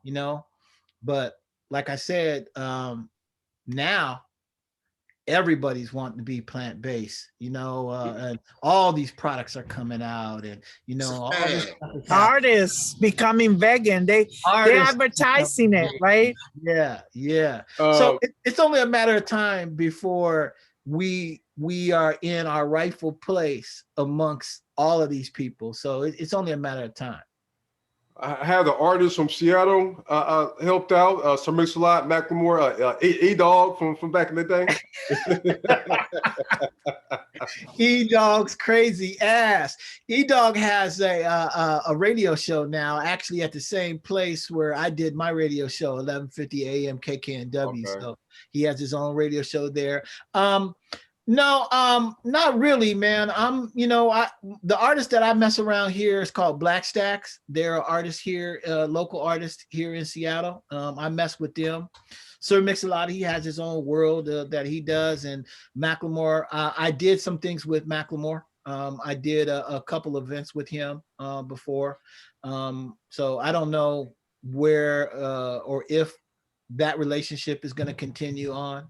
you know. But like I said, now everybody's wanting to be plant-based, and all these products are coming out, and It's a all this fad. stuff is happening. Artists becoming vegan. They're Artists are advertising becoming it, vegan. right? Yeah, yeah. So Um, it's only a matter of time before we are in our rightful place amongst all of these people. So it's only a matter of time. I had the artist from Seattle helped out. Sir Mix-a-Lot, Macklemore, E-Dog from back in the day. E-Dog's crazy ass. E-Dog has a radio show now, actually at the same place where I did my radio show, 1150 AM KKNW. Okay. So he has his own radio show there. No, not really, man. The artist that I mess around here is called Black Stacks. They're artists here, local artists here in Seattle. I mess with them. Sir Mix-a-Lot, he has his own world that he does, and Macklemore. I did some things with Macklemore. I did a couple events with him before. So I don't know where or if that relationship is going to continue on.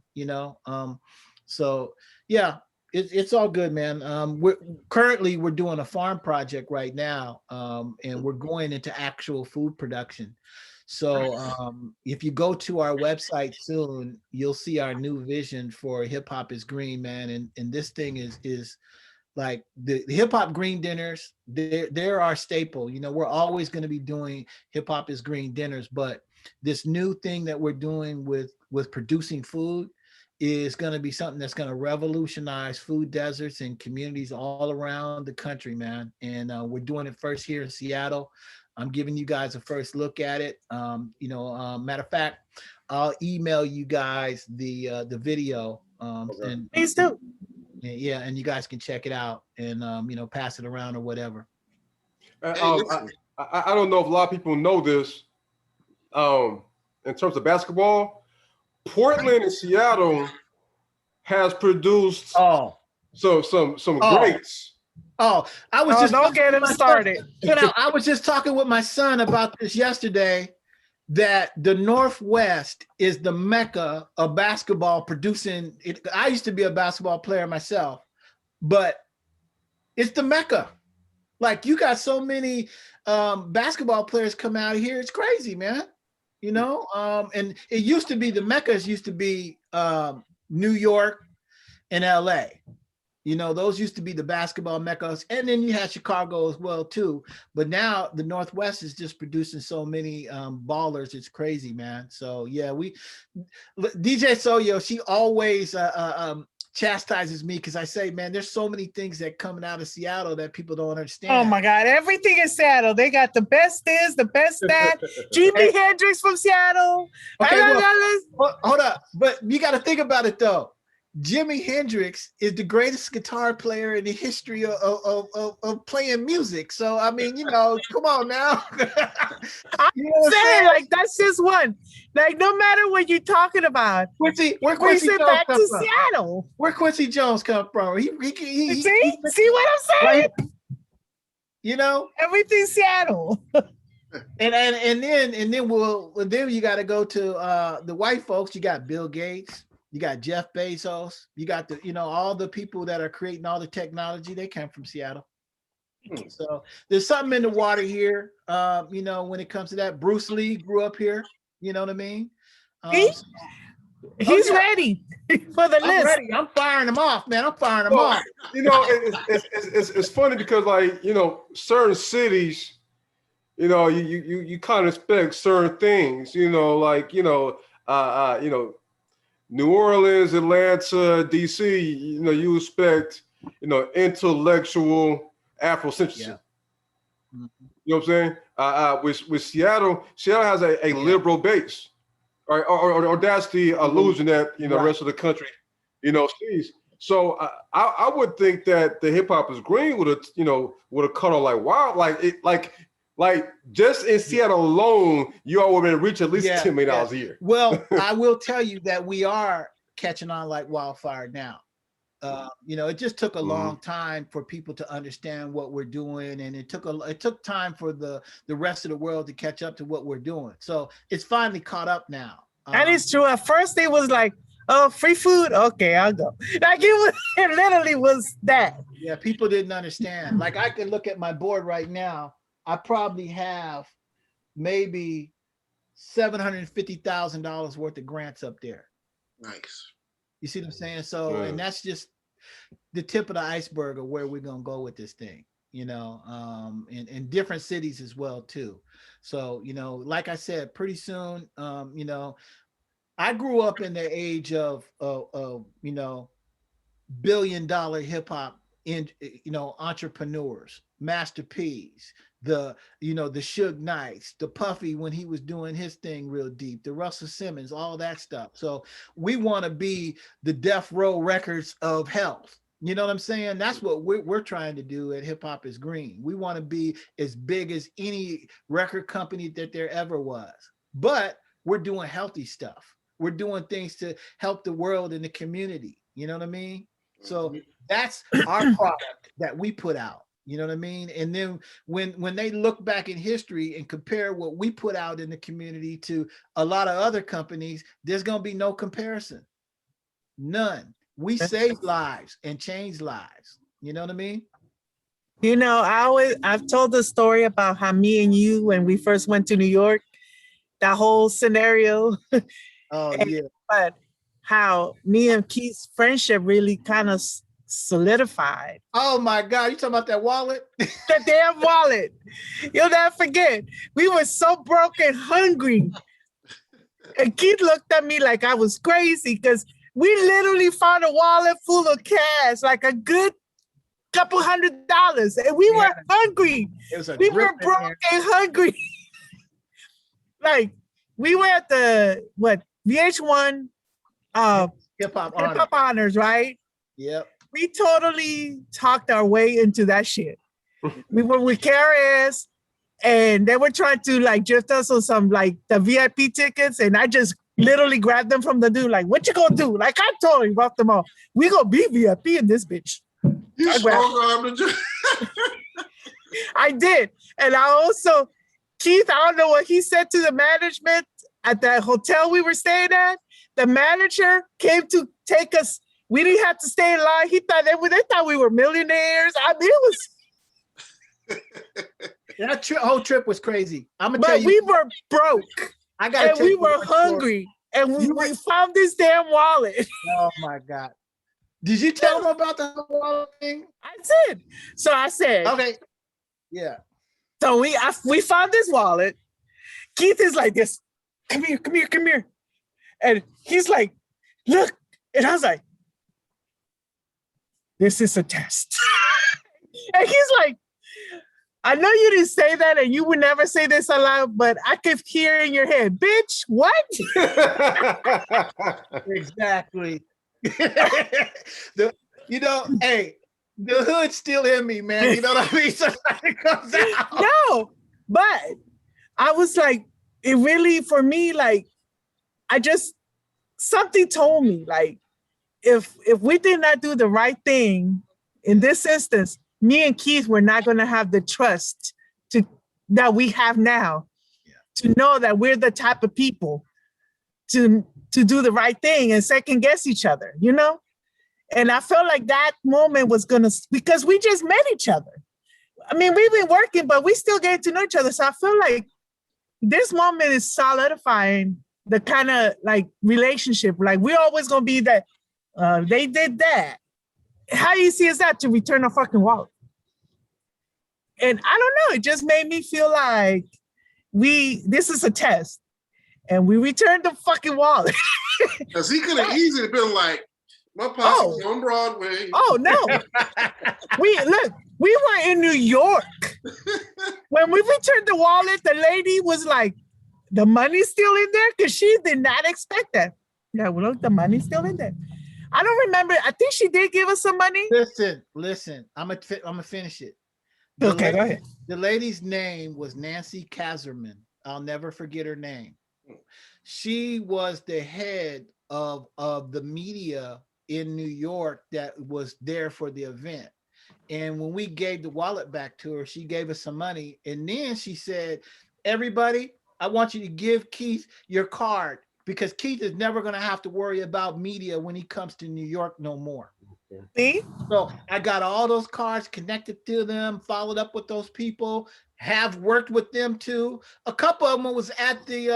So yeah, it's all good, man. We're doing a farm project right now, and we're going into actual food production. So if you go to our website soon, you'll see our new vision for Hip Hop is Green, man. And this thing is like the hip hop green dinners. They're our staple. We're always going to be doing Hip Hop is Green dinners, but this new thing that we're doing with producing food is going to be something that's going to revolutionize food deserts and communities all around the country, man. And we're doing it first here in Seattle. I'm giving you guys a first look at it. Matter of fact, I'll email you guys the video. Okay. And Please do. yeah, and you guys can check it out and pass it around or whatever. I, listen. I don't know if a lot of people know this. In terms of basketball, Portland and Seattle has produced some greats. Oh, I was just don't get him started. I was just talking with my son about this yesterday, that the Northwest is the mecca of basketball producing. I used to be a basketball player myself, but it's the mecca. Like, you got so many basketball players come out of here. It's crazy, man. And it used to be the meccas used to be New York and LA. Those used to be the basketball meccas, and then you had Chicago as well too. But now the Northwest is just producing so many ballers. It's crazy, man. So yeah, DJ Soyo, she always chastises me because I say, man, there's so many things that coming out of Seattle that people don't understand. Oh my God, everything in Seattle. They got the best this, the best that. Jimi Hendrix from Seattle. Okay, hold up. But you got to think about it though. Jimi Hendrix is the greatest guitar player in the history of playing music. So I mean, come on now. I'm saying, like, that's just one. Like, no matter what you're talking about, Quincy Jones back to Seattle. Where Quincy Jones come from? See what I'm saying? Everything Seattle. and then you got to go to the white folks. You got Bill Gates. You got Jeff Bezos. You got all the people that are creating all the technology. They came from Seattle. So there's something in the water here. When it comes to that, Bruce Lee grew up here. You know what I mean? He's ready for the list. Ready. I'm firing him off, man. I'm firing him off. It's funny because, like, certain cities, you kind of expect certain things. New Orleans, Atlanta, DC, you expect, intellectual Afrocentrism. Yeah. Mm-hmm. You know what I'm saying? With Seattle has a liberal base, or that's the illusion that the rest of the country, sees. So I would think that the Hip Hop is Green would have cut off like wild, like just in Seattle alone, you all would have reached at least $10 million a year. Well, I will tell you that we are catching on like wildfire now. It just took a long time for people to understand what we're doing, and it took time for the rest of the world to catch up to what we're doing. So it's finally caught up now. That is true. At first, it was like, "Oh, free food. Okay, I'll go." Like it literally was that. Yeah, people didn't understand. Like I can look at my board right now. I probably have maybe $750,000 worth of grants up there. Nice. You see what I'm saying? So, and that's just the tip of the iceberg of where we're gonna go with this thing. In different cities as well too. So, like I said, pretty soon, I grew up in the age of billion-dollar hip hop entrepreneurs, Master P's, the Suge Knights, the Puffy when he was doing his thing real deep, the Russell Simmons, all that stuff. So we want to be the Death Row Records of health. You know what I'm saying? That's what we're trying to do at Hip Hop is Green. We want to be as big as any record company that there ever was, but we're doing healthy stuff. We're doing things to help the world and the community. You know what I mean? So that's our product that we put out. You know what I mean? And then when they look back in history and compare what we put out in the community to a lot of other companies, there's going to be no comparison. None. We save lives and change lives. You know what I mean? I've told the story about how me and you, when we first went to New York, that whole scenario. Oh, yeah. But how me and Keith's friendship really kind of solidified. Oh my God, you talking about that wallet? The damn wallet. You'll never forget. We were so broke and hungry. And Keith looked at me like I was crazy because we literally found a wallet full of cash, like a good couple $100. And we were hungry. We were broke and hungry. Like we were at the VH1 Hip Hop Honors, right? Yep. We totally talked our way into that shit. We were with KRS, and they were trying to like gift us on some like the VIP tickets, and I just literally grabbed them from the dude. Like, what you gonna do? Like, I totally roughed them off. We gonna be VIP in this bitch. I did, and I also, Keith, I don't know what he said to the management at that hotel we were staying at. The manager came to take us. We didn't have to stay in line. He thought they thought we were millionaires. I mean, it was. That whole trip was crazy. I'm gonna tell you. But we were broke. I got. And we were hungry, and we found this damn wallet. Oh my God! Did you tell them about the wallet thing? I did. So I said, okay, yeah. So we found this wallet. Keith is like this. Come here. And he's like, look. And I was like, this is a test. And he's like, I know you didn't say that and you would never say this aloud, but I could hear in your head, bitch, what? Exactly. Hey, the hood's still in me, man. You know what I mean? So it comes out. No, but I was like, it really, for me, like, something told me, like, if we did not do the right thing in this instance, me and Keith were not going to have the trust that we have now to know that we're the type of people to do the right thing and second guess each other, you know? And I felt like that moment was because we just met each other. I mean, we've been working, but we still getting to know each other. So I feel like this moment is solidifying the kind of like relationship. Like we're always going to be that. They did that. How easy is that to return a fucking wallet? And I don't know. It just made me feel like this is a test, and we returned the fucking wallet. Because he could have easily been like, my posse's on Broadway. Oh no! We were in New York. When we returned the wallet, the lady was like, "The money's still in there," because she did not expect that. Yeah, well, look, the money's still in there. I don't remember. I think she did give us some money. Listen. I'm gonna finish it. Go ahead. The lady's name was Nancy Kazerman. I'll never forget her name. She was the head of the media in New York that was there for the event. And when we gave the wallet back to her, she gave us some money. And then she said, everybody, I want you to give Keith your card because Keith is never going to have to worry about media when he comes to New York no more. See? So I got all those cards connected to them, followed up with those people, have worked with them too. A couple of them was at the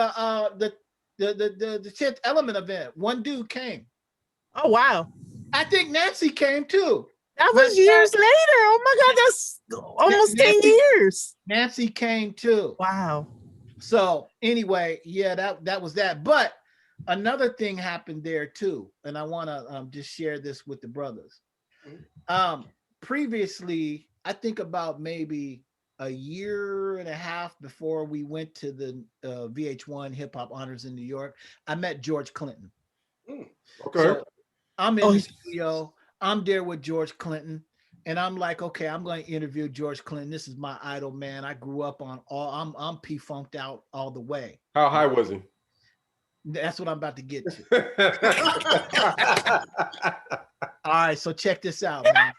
10th Element event. One dude came. Oh, wow. I think Nancy came too. That was years later. Oh my God, that's almost 10 years. Nancy came too. Wow. So anyway, yeah, that was that. But another thing happened there too, and I want to just share this with the brothers. Previously, I think about maybe a year and a half before we went to the VH1 Hip Hop Honors in New York, I met George Clinton. Okay. So I'm in the studio. I'm there with George Clinton, and I'm like, okay, I'm going to interview George Clinton. This is my idol, man. I grew up on all. I'm P-funked out all the way. How high was he? That's what I'm about to get to. All right, so check this out, man.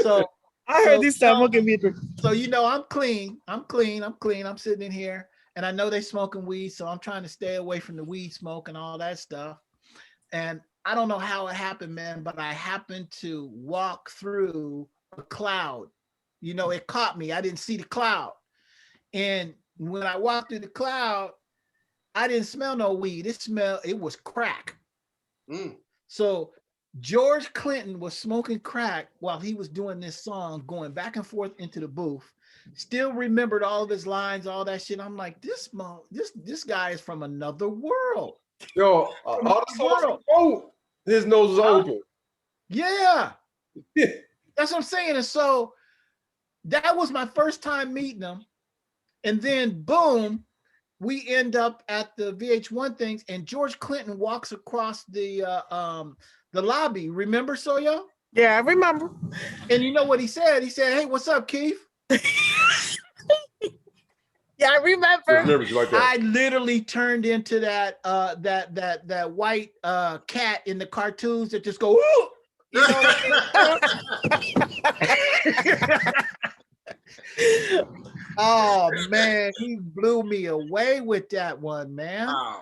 So I heard this time. So I'm clean. I'm sitting in here, and I know they smoking weed, so I'm trying to stay away from the weed smoke and all that stuff. And I don't know how it happened, man, but I happened to walk through a cloud. It caught me. I didn't see the cloud. And when I walked through the cloud, I didn't smell no weed. It was crack. So George Clinton was smoking crack while he was doing this song, going back and forth into the booth. Still remembered all of his lines, all that shit. I'm like, this guy is from another world. Yo, all the world. His nose is open. Yeah. That's what I'm saying. And so that was my first time meeting him. And then boom, we end up at the VH1 things, and George Clinton walks across the lobby. Remember, Soyo? Yeah, I remember. And you know what he said? He said, "Hey, what's up, Keith?" Yeah, I remember. I literally turned into that white cat in the cartoons that just go, "Ooh!" You know what I mean? Oh man, he blew me away with that one, man. Wow.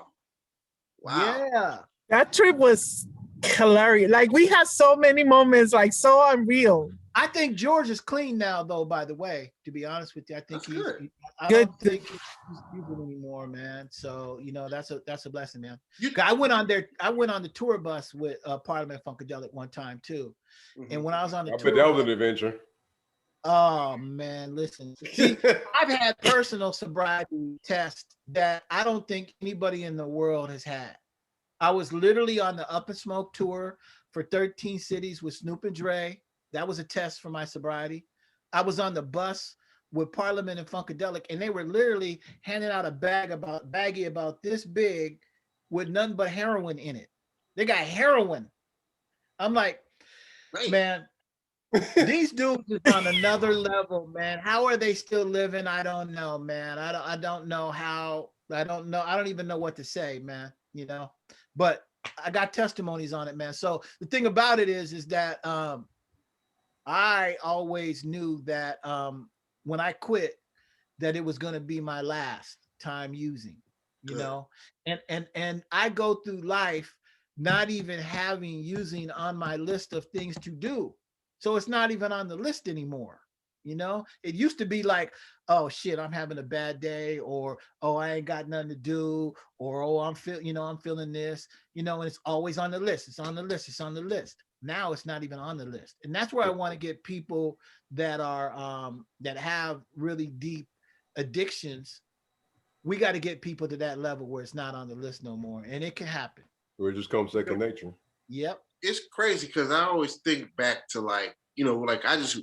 Yeah. That trip was hilarious. Like, we had so many moments, like, so unreal. I think George is clean now, though, by the way, to be honest with you. I think I Good. don't think he's stupid anymore, man. So, that's a blessing, man. I went on the tour bus with Parliament Funkadelic one time too. And when I was on the tour, that was an adventure. Oh man, listen. See, I've had personal sobriety tests that I don't think anybody in the world has had. I was literally on the Up and Smoke tour for 13 cities with Snoop and Dre. That was a test for my sobriety. I was on the bus with Parliament and Funkadelic, and they were literally handing out a baggie about this big with nothing but heroin in it. They got heroin. I'm like, man, these dudes is on another level, man. How are they still living? I don't know, man. I don't know how. I don't know. I don't even know what to say, man. But I got testimonies on it, man. So the thing about it is that I always knew that when I quit, that it was going to be my last time using, and I go through life not even having using on my list of things to do. So it's not even on the list anymore. It used to be like, oh shit, I'm having a bad day, or oh, I ain't got nothing to do, or oh, I'm feeling this, and it's always on the list. It's on the list. It's on the list. Now it's not even on the list. And that's where I want to get people that are that have really deep addictions. We got to get people to that level where it's not on the list no more. And it can happen. Where it just comes second nature. Yep. It's crazy because I always think back to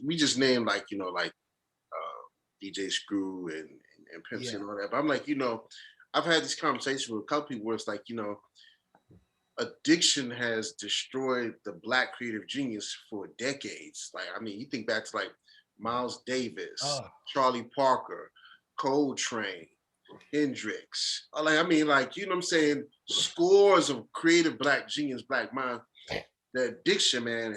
we just named DJ Screw and Pimp C and all that. But I'm like, I've had this conversation with a couple people where it's like, addiction has destroyed the Black creative genius for decades. Like, I mean, you think back to like Miles Davis, Charlie Parker, Coltrane, Hendrix. Like, I mean, like, you know what I'm saying? Scores of creative Black genius, Black minds. the addiction, man,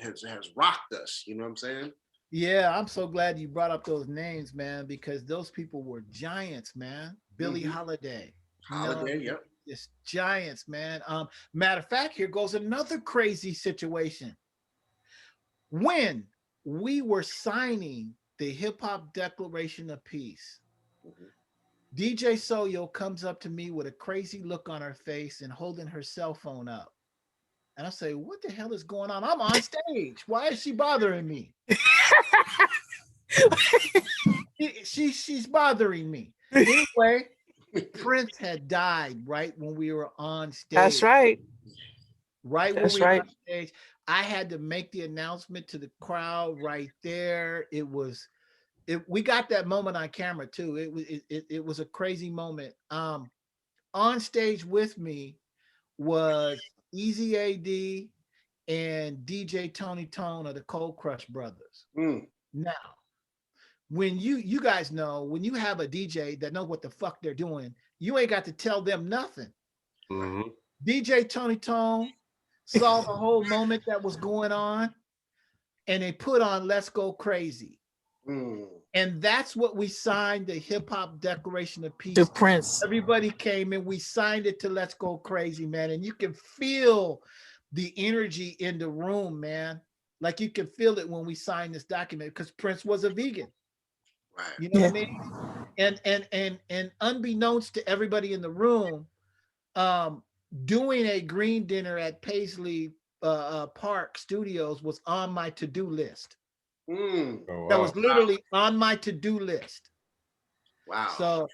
has rocked us. You know what I'm saying? Yeah, I'm so glad you brought up those names, man, because those people were giants, man. Billie Holiday. Holiday, yep. Just giants, man. Matter of fact, here goes another crazy situation. When we were signing the Hip Hop Declaration of Peace, DJ Soyo comes up to me with a crazy look on her face and holding her cell phone up. And I say, what the hell is going on? I'm on stage. Why is she bothering me? She's bothering me. Anyway, Prince had died right when we were on stage. That's right. Right when we were on stage. I had to make the announcement to the crowd right there. We got that moment on camera too. It was a crazy moment. On stage with me was Easy AD and DJ Tony Tone of the Cold Crush Brothers. Now, when you guys know, when you have a DJ that knows what the fuck they're doing, you ain't got to tell them nothing. DJ Tony Tone saw the whole moment that was going on, and they put on Let's Go Crazy. And that's what we signed the Hip Hop Declaration of Peace. To Prince. Everybody came and we signed it to Let's Go Crazy, man. And you can feel the energy in the room, man. Like you can feel it when we signed this document because Prince was a vegan. Right. You know what I mean? And unbeknownst to everybody in the room, doing a green dinner at Paisley Park Studios was on my to-do list. That was literally on my to-do list. Wow. So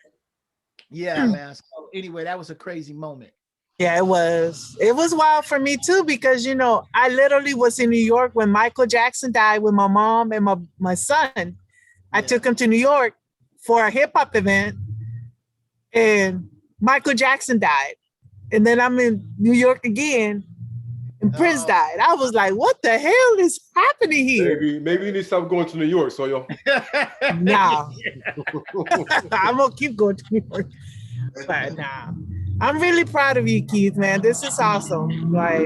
yeah, man. So anyway, that was a crazy moment. Yeah, it was. It was wild for me too, because I literally was in New York when Michael Jackson died with my mom and my son. I took him to New York for a hip hop event, and Michael Jackson died. And then I'm in New York again, and Prince died. I was like, what the hell is happening here? Maybe you need to stop going to New York, so yo. Nah. I'm gonna keep going to New York. But nah. I'm really proud of you, Keith, man. This is awesome. Like,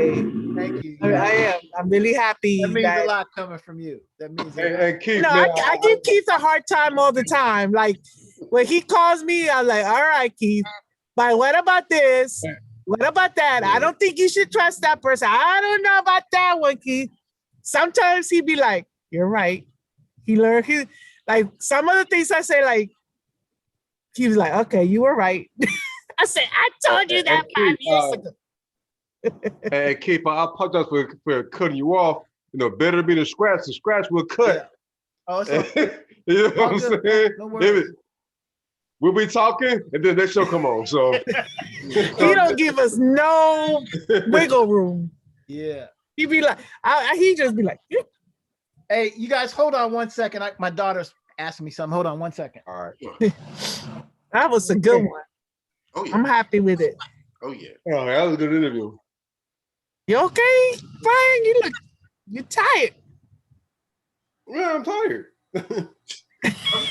thank you. I am. I'm really happy. That means a lot coming from you. That means and Keith, no, I give Keith a hard time all the time. Like when he calls me, I'm like, all right, Keith, but what about this? What about that? I don't think you should trust that person. I don't know about that one, Keith. Sometimes he'd be like, you're right. He learned like some of the things I say, like, he was like, okay, you were right. I said, I told you that 5 years ago. And Keith, I apologize for cutting you off. Better be the scratch. The scratch will cut. Yeah. Oh, it's okay. You know what I'm saying? No worries. We'll be talking, and then next show come on. So he don't give us no wiggle room. Yeah. He be like, he just be like, hey, you guys, hold on 1 second. My daughter's asking me something. Hold on 1 second. All right. That was a good one. Oh, yeah. I'm happy with it. Oh, yeah. Oh, that was a good interview. You okay, Brian? You tired. Yeah, I'm tired. I'm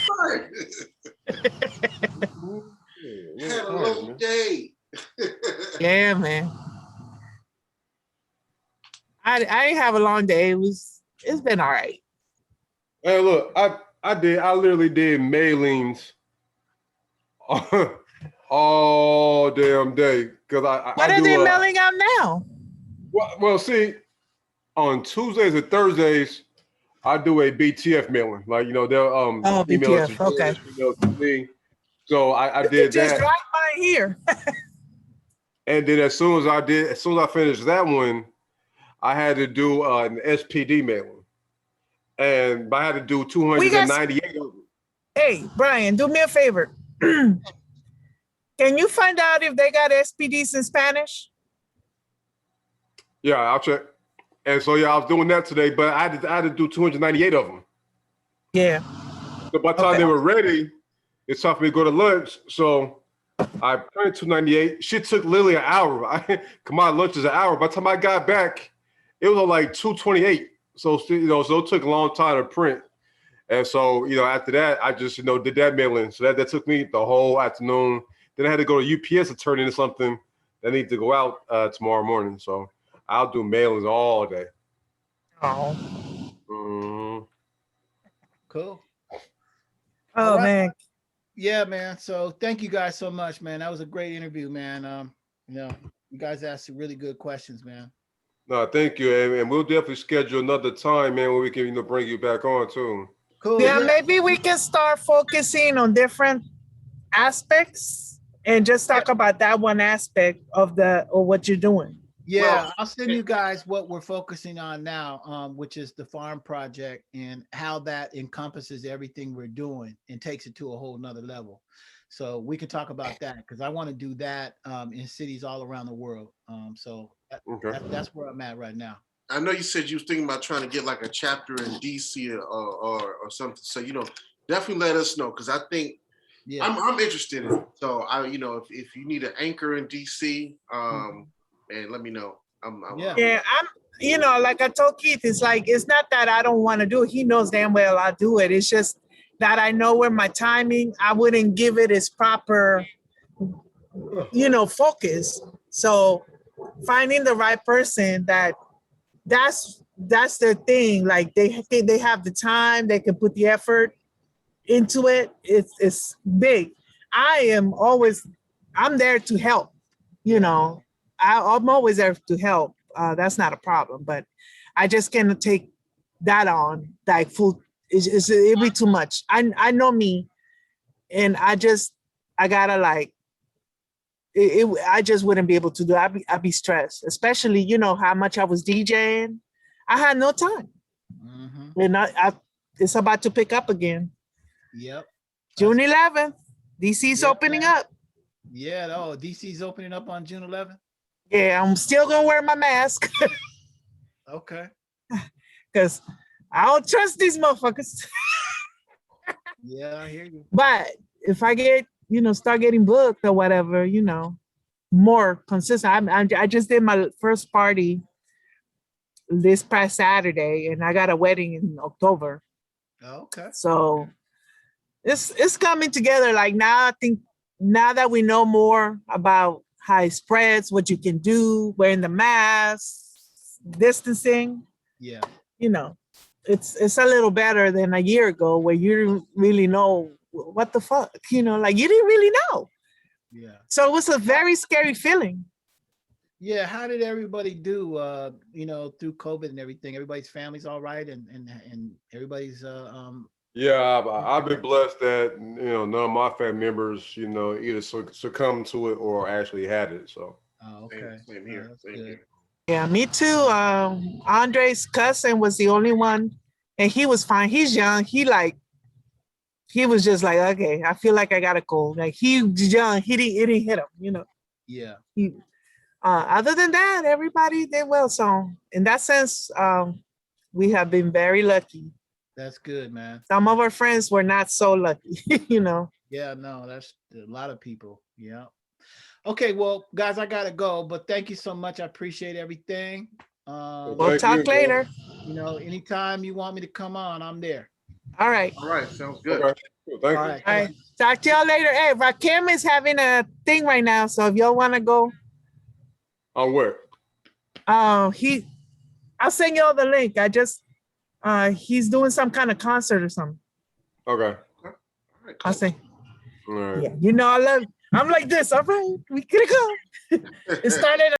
tired. Had a long day. Yeah, man. I didn't have a long day. It's been all right. Hey, look, I literally did mailings all damn day because What are they mailing out now? Well, see, on Tuesdays and Thursdays, I do a BTF mailing. Like, they'll email BTF, it to okay. email to me. So I did just that. right by here. And then as soon as I finished that one, I had to do an SPD mailing. And I had to do 298 of them. Hey, Brian, do me a favor. Can you find out if they got SPDs in Spanish? Yeah, I'll check. And so, I was doing that today, but I had to do 298 of them. Yeah. So by the time they were ready, it's time for me to go to lunch. So I printed 298. Shit took literally an hour. My lunch is an hour. By the time I got back, it was like 228. So, so it took a long time to print. And so, after that, I just, did that mailing. So that took me the whole afternoon. Then I had to go to UPS to turn into something that needs to go out tomorrow morning. So I'll do mailings all day. Oh, Mhm. Cool. oh All right. man. Yeah, man. So thank you guys so much, man. That was a great interview, man. You know, you guys asked some really good questions, man. No, thank you, and we'll definitely schedule another time, man, where we can bring you back on too. Cool. Yeah, maybe we can start focusing on different aspects and just talk about that one aspect of what you're doing. Yeah, Well, I'll send you guys what we're focusing on now, which is the farm project and how that encompasses everything we're doing and takes it to a whole nother level. So we can talk about that because I want to do that in cities all around the world. Okay. That's where I'm at right now. I know you said you was thinking about trying to get like a chapter in DC or something. So definitely let us know because I think Yeah. I'm interested in it. So if you need an anchor in DC, and let me know. Yeah, like I told Keith, it's like it's not that I don't want to do it. He knows damn well I do it. It's just that I know where my timing, I wouldn't give it its proper, focus. So finding the right person that's the thing. Like they have the time, they can put the effort into it. It's big. I'm there to help. I'm always there to help. That's not a problem, but I just can't take that on like full. It'd be too much. I know me, and I gotta like. I just wouldn't be able to do. I'd be stressed, especially how much I was DJing. I had no time, and it's about to pick up again. Yep. June 11th, DC's opening up. Yeah, DC's opening up on June 11th. Yeah, I'm still gonna wear my mask. Okay. Because I don't trust these motherfuckers. Yeah, I hear you. But if I get, start getting booked or whatever, more consistent. I just did my first party this past Saturday, and I got a wedding in October. Okay. So it's coming together. Like now, I think now that we know more about how it spreads, what you can do, wearing the mask, distancing. Yeah. It's a little better than a year ago where you didn't really know what the fuck, like you didn't really know. Yeah. So it was a very scary feeling. Yeah. How did everybody do, through COVID and everything? Everybody's family's all right and everybody's, Yeah, I've been blessed that none of my family members either succumbed to it or actually had it. So. Oh, okay. Same here. Same here. Yeah, me too. Andre's cousin was the only one, and he was fine. He's young. He was just like, okay, I feel like I got a cold. Like he was young. It didn't hit him. Yeah. Other than that, everybody did well. So in that sense, we have been very lucky. That's good, man. Some of our friends were not so lucky, Yeah, no, that's a lot of people. Yeah. Okay, well, guys, I gotta go, but thank you so much. I appreciate everything. We'll talk later. Anytime you want me to come on, I'm there. All right. All right, sounds good. Okay. Cool, thank you. All right. All right. Talk to y'all later. Hey, Rakim is having a thing right now, so if y'all want to go, On where? I'll send y'all the link. He's doing some kind of concert or something. Okay. All right, I'll say, All right. yeah, I love. I'm like this. All right, we gotta go. It started